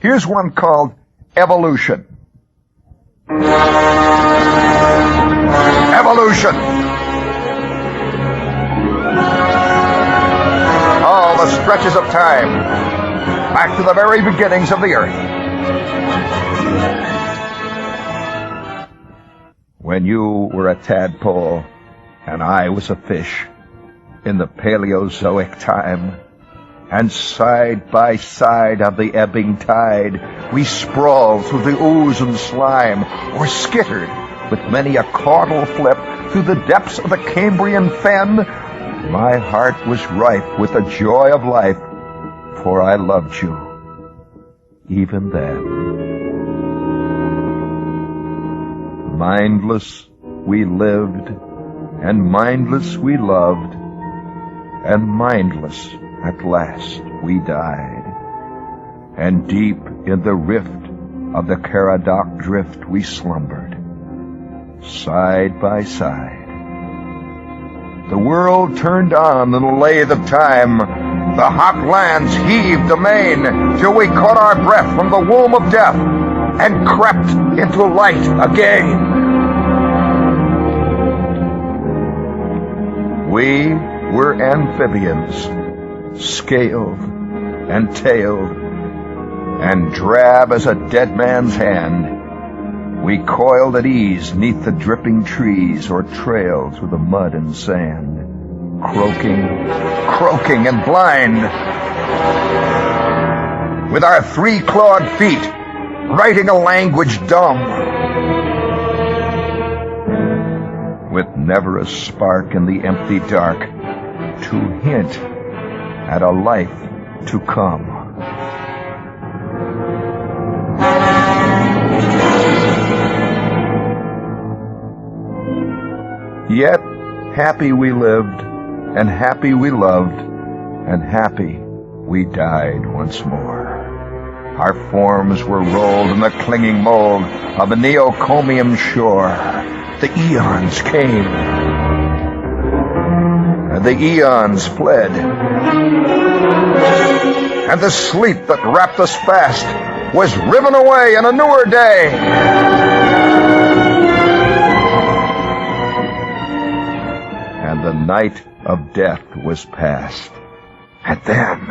Here's one called evolution. Evolution! All the stretches of time, back to the very beginnings of the earth. When you were a tadpole and I was a fish in the Paleozoic time, and side by side of the ebbing tide, we sprawled through the ooze and slime, or skittered with many a caudal flip through the depths of the Cambrian fen. My heart was rife with the joy of life, for I loved you, even then. Mindless we lived, and mindless we loved, and mindless at last we died. And deep in the rift of the Caradoc drift we slumbered, side by side. The world turned on in a lathe of time. The hot lands heaved amain, till we caught our breath from the womb of death and crept into light again. We were amphibians, scaled and tailed, and drab as a dead man's hand. We coiled at ease neath the dripping trees, or trailed through the mud and sand, croaking and blind, with our three-clawed feet writing a language dumb, with never a spark in the empty dark to hint at a life to come. Yet happy we lived, and happy we loved, and happy we died once more. Our forms were rolled in the clinging mold of a neocomium shore. The eons came, and the eons fled, and the sleep that wrapped us fast was riven away in a newer day. And the night of death was past. And then,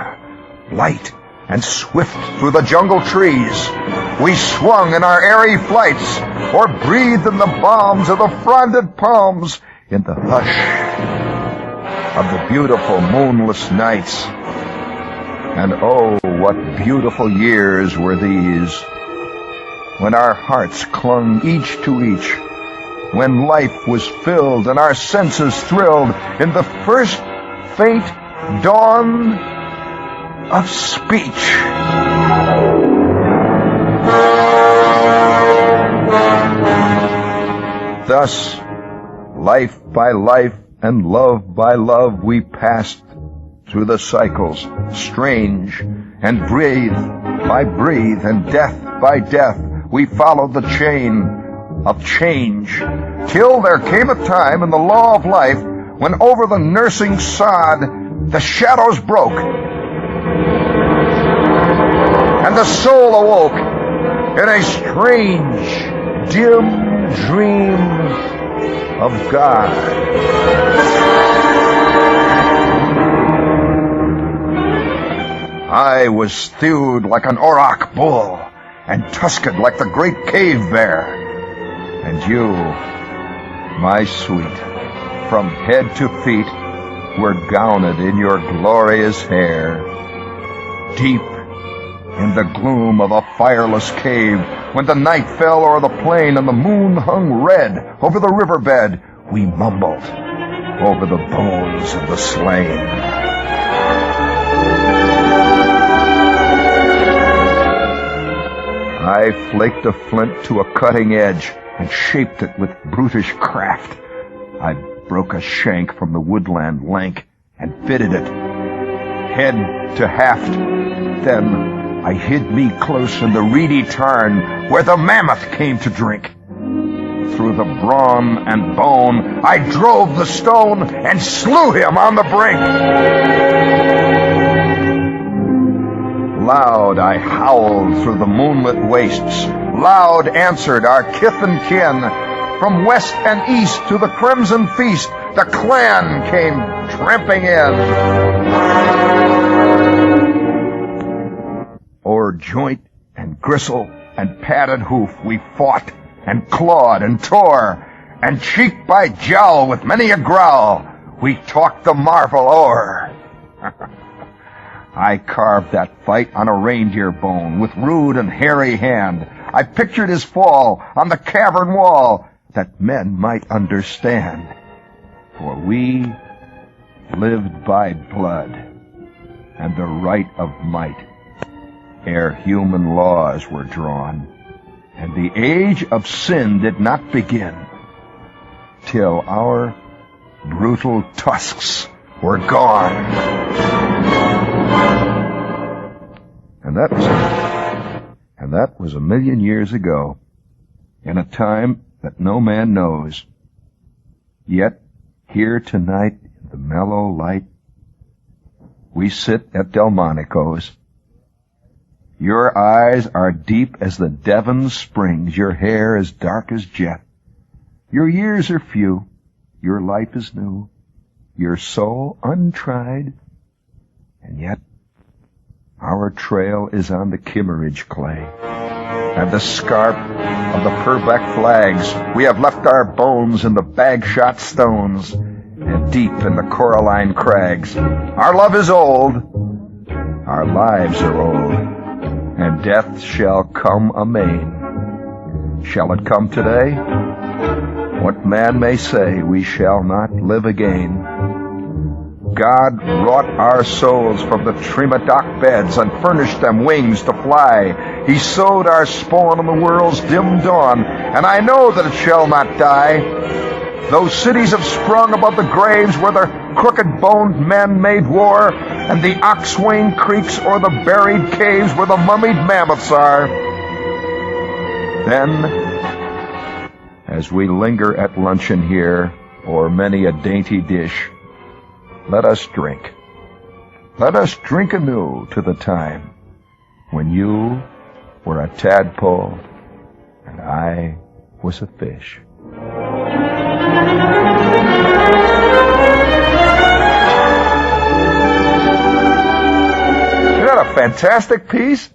light and swift through the jungle trees, we swung in our airy flights, or breathed in the balms of the fronded palms, in the hush of the beautiful moonless nights. And oh, what beautiful years were these, when our hearts clung each to each, when life was filled and our senses thrilled in the first faint dawn of speech. Thus, life by life and love by love, we passed through the cycles, strange, and breathe by breathe, and death by death, we followed the chain of change, till there came a time in the law of life when over the nursing sod the shadows broke, and the soul awoke in a strange, dim dream of God. I was thewed like an auroch bull, and tusked like the great cave bear. And you, my sweet, from head to feet, were gowned in your glorious hair. Deep in the gloom of a fireless cave, when the night fell o'er the plain and the moon hung red over the riverbed, we mumbled over the bones of the slain. I flaked a flint to a cutting edge and shaped it with brutish craft. I broke a shank from the woodland lank and fitted it head to haft. Then I hid me close in the reedy tarn where the mammoth came to drink. Through the brawn and bone I drove the stone and slew him on the brink. Loud I howled through the moonlit wastes. Loud answered our kith and kin. From west and east to the crimson feast, the clan came tramping in. O'er joint and gristle and padded hoof we fought and clawed and tore, and cheek by jowl with many a growl we talked the marvel o'er. I carved that fight on a reindeer bone with rude and hairy hand. I pictured his fall on the cavern wall, that men might understand. For we lived by blood and the right of might, ere human laws were drawn, and the age of sin did not begin till our brutal tusks were gone. And that was a million years ago, in a time that no man knows. Yet here tonight in the mellow light we sit at Delmonico's. Your eyes are deep as the Devon springs, your hair as dark as jet. Your years are few, your life is new, your soul untried, and yet our trail is on the Kimmeridge clay, and the scarp of the Purbeck flags. We have left our bones in the bag-shot stones, and deep in the coralline crags. Our love is old, our lives are old, and death shall come amain. Shall it come today? What man may say, we shall not live again. God wrought our souls from the Tremadoc beds and furnished them wings to fly. He sowed our spawn in the world's dim dawn, and I know that it shall not die. Those cities have sprung above the graves where the crooked-boned men made war, and the ox-wain creeks o'er the buried caves where the mummied mammoths are. Then, as we linger at luncheon here, o'er many a dainty dish, let us drink. Let us drink anew to the time when you were a tadpole and I was a fish. Isn't that a fantastic piece?